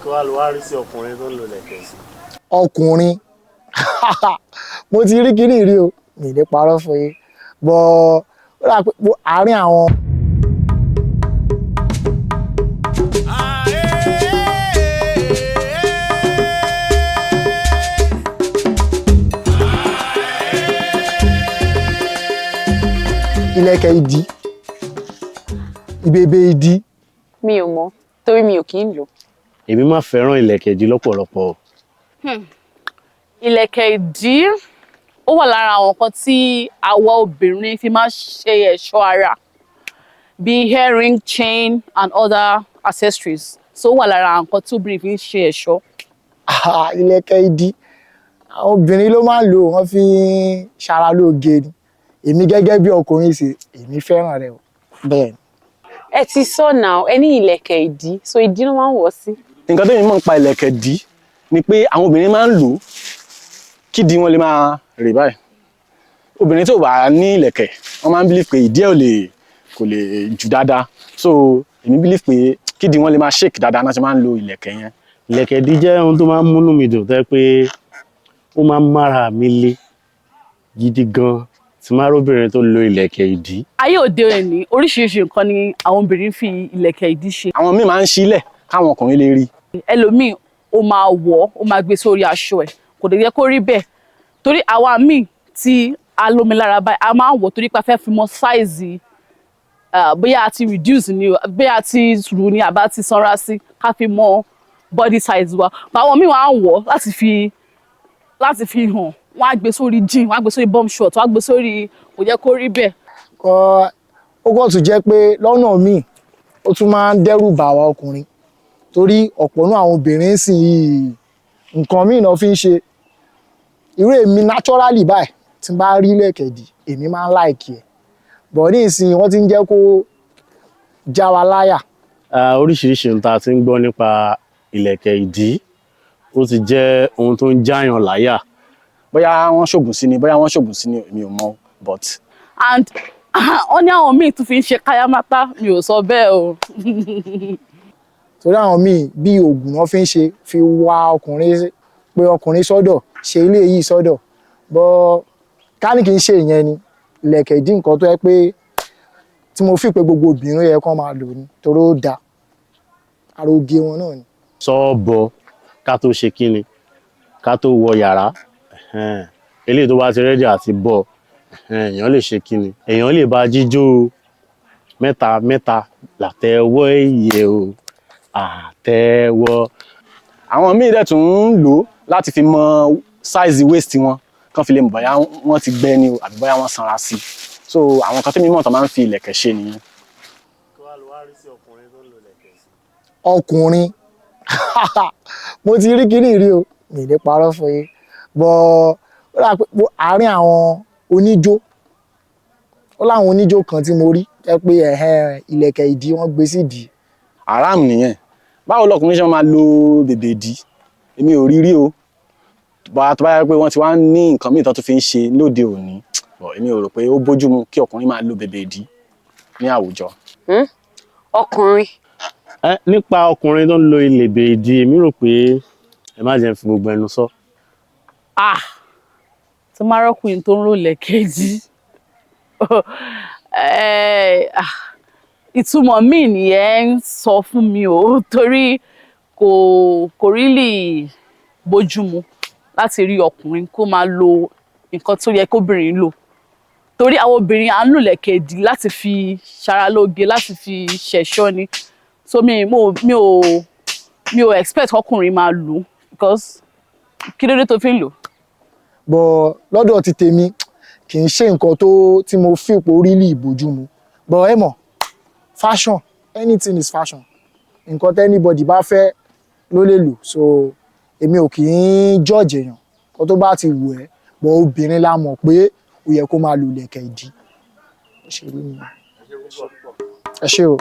Kí wàá lọ wá rí sí ọkùnrin tó ń lo ìlẹ̀kẹ̀ sí. Ọkùnrin mo ti rí kíní rí o mi lè parọ́ fún yín bọ́ ó rà pé àárín àwọn. Ìlẹ̀kẹ̀ ìdí ìbèbè ìdí. Mi ò mọ̀ torí mi ò kì í lò. Èmi máa fẹ́ràn ìlẹ̀kẹ̀ ìdí lọ́pọ̀lọpọ̀. Ìlẹ̀kẹ̀ ìdí ó wà lára àwọn nǹkan tí àwa obìnrin fi máa ń ṣe ẹ̀ṣọ́ ara bíi earring, chain and other accessories. So ó wà lára nǹkan tí obìnrin fi ń ṣe ẹ̀ṣọ́. Ìlẹ̀kẹ̀ ìdí àwọn obìnrin ló máa ń lò wọ́n fi ń ṣara lóge ni èmi gẹ́gẹ́ bí ọkùnrin ṣe èmi fẹ́ràn rẹ̀ bẹ́ẹ̀ ni. Ẹ ti sọ náà ẹ ní ìlẹ̀kẹ̀ ìdí so ìdí ló máa ń wọ̀ sí. Nǹkan tó yẹ mọ̀ nípa ìlẹ̀kẹ̀ ìdí ni pé àwọn obìnrin máa ń lò kídìí wọn lè máa rè báyìí. Obìnrin tó bá ní ìlẹ̀kẹ̀ wọ́n máa ń believe pé ìdí ẹ̀ kò lè jù dáadáa so èmi believe pé kídìí wọn lè máa shake dáadáa náà ṣe máa ń lo ìlẹ̀kẹ̀ yẹn. Ìlẹ̀kẹ̀ ìdí jẹ́ ohun tó máa ń múnú mi dùn tẹ́ pé ó máa ń mára mi le gidi gan tí máa róbìnrin tó lo ìlẹ̀kẹ̀ ìdí. Ayé òde òní oríṣiríṣi nǹkan ni àwọn obìnrin fi ìlẹ̀kẹ̀ ìdí ṣe. Àwọn míì máa ń sílẹ̀ káwọn ọkùnrin lè rí. Ẹlòmíì ó máa wọ̀ ó máa gbé sórí aṣọ ẹ̀ kò dé yẹ kó rí bẹ́ẹ̀ torí àwa míì tí a lómi lára báyìí a máa ń wọ̀ torí pé a fẹ́ fi mọ sáìzì bóyá a ti reduce ni o bóyá a ti rù ni àbá ti sanra sí ká fi mọ body size wa. Àwọn míì wọ́n á wọ̀ láti fi hàn wọ́n á gbé sórí jean wọ́n á gbé sórí bomb short wọ́n á gbé sórí kò yẹ kó rí bẹ́ẹ̀. Ó kàn tún jẹ́ pé lọ́nà míì ó tún máa ń dẹ́rù bà wá ọkùnrin torí ọ̀pọ̀ náà àwọn obìnrin sì nǹkan míì náà fi ń ṣe irú èmi naturally báyìí tí n bá rí ìlẹ̀kẹ̀ ìdí èmi máa ń like ẹ̀ bọ̀ ní ìsìn wọ́n ti ń jẹ́ kó já wa láyà. Oríṣiríṣi ohun tá a ti ń gbọ́ nípa ìlẹ̀kẹ̀ ìdí ó ti jẹ́ ohun tó ń jáyàn láyà. Bóyá wọ́n ṣògùn sí ni bóyá wọ́n ṣògùn sí ni èmi ò mọ̀ but. And wọ́n ní àwọn míì tún fi ń ṣe káyámátá mi ò sọ bẹ́ẹ̀ o. Torí àwọn míì bí oògùn wọn fi ń ṣe fi wá ọkùnrin pé ọkùnrin sọ́dọ̀ ṣe ilé yìí sọ́dọ̀ bọ́ ká ní kí n ṣe ìyẹn ni ìlẹ̀kẹ̀ ìdí nǹkan tó yẹ pé tí mo fi pé gbogbo obìnrin yẹ kán máa lò ní torí ó da ara oge wọn náà ni. Sọ́ọ̀bọ ká tó ṣe kíni ká tó wọ yàrá eléyìí tó bá ti rẹ́dí àti bọ̀ èèyàn lè ṣe kíni èèyàn lè bá jíjó mẹ́ta mẹ́ta látẹ̀wọ́ èyẹ o àtẹ̀wọ́. Àwọn míì dẹ̀ tún ń lò láti fi mọ size waist wọn kán fi lè mọ̀ bóyá wọ́n ti gbẹ ni o àbí bóyá wọ́n sanra sí so àwọn kan tó mímọ̀ tó máa ń fi ìlẹ̀kẹ̀ ṣe nìyẹn. Kí wàá lọ wá rí sí ọkùnrin tó ń lo ìlẹ̀kẹ̀ sí. Ọkùnrin mo ti rí kíní rí o mi lè parọ́ fún yín bọ́ ó rà pé àárín àwọn oníjó ó láwọn oníjó kan tí mo rí jẹ́ pé ìlẹ̀kẹ̀ ìdí wọ́n gbé sídìí. Haram nìyẹn báwo lọkùnrin ṣe máa lo bèbè ìdí èmi ò rí rí o tó bá yẹ pé wọ́n ti wá ní nǹkan míì tó tún fi ń ṣe lóde òní èmi ò rò pé ó bójúmu kí ọkùnrin máa lo bèbè ìdí ní àwùjọ. Ọkùnrin. Nípa ọkùnrin tó ń lo ìlẹ̀bẹ̀ ìdí èmi rò pé ẹ má jẹ́ fi gbogbo ẹnu sọ. Tí máa rọ́kùnrin tó ń rò ìlẹ̀kẹ̀ ìdí ìtumọ̀ míì nìyẹn ń sọ fún mi o torí kò really bójúmu láti rí ọkùnrin kó máa lo nǹkan tó yẹ kóbìnrin lò torí àwọn obìnrin à ń lò ìlẹ̀kẹ̀ ìdí láti fi ṣara lóge láti fi ṣẹ̀ṣọ́ ni so mi ò expect ọkùnrin máa lò because kí ló dé tó fi ń lò. Bọ̀ lọ́dọ̀ ti tèmi kì í ṣe nǹkan tí mo fi ipò really bójúmu bọ̀ ẹ mọ̀ fashion anything is fashion nǹkan tí anybody bá fẹ́ ló lè lò so èmi ò kì í judge èèyàn kó tó bá ti wù ẹ́ bọ̀ obìnrin la mọ̀ pé ó yẹ kó máa lo ìlẹ̀kẹ̀ ìdí. Ẹ ṣé o.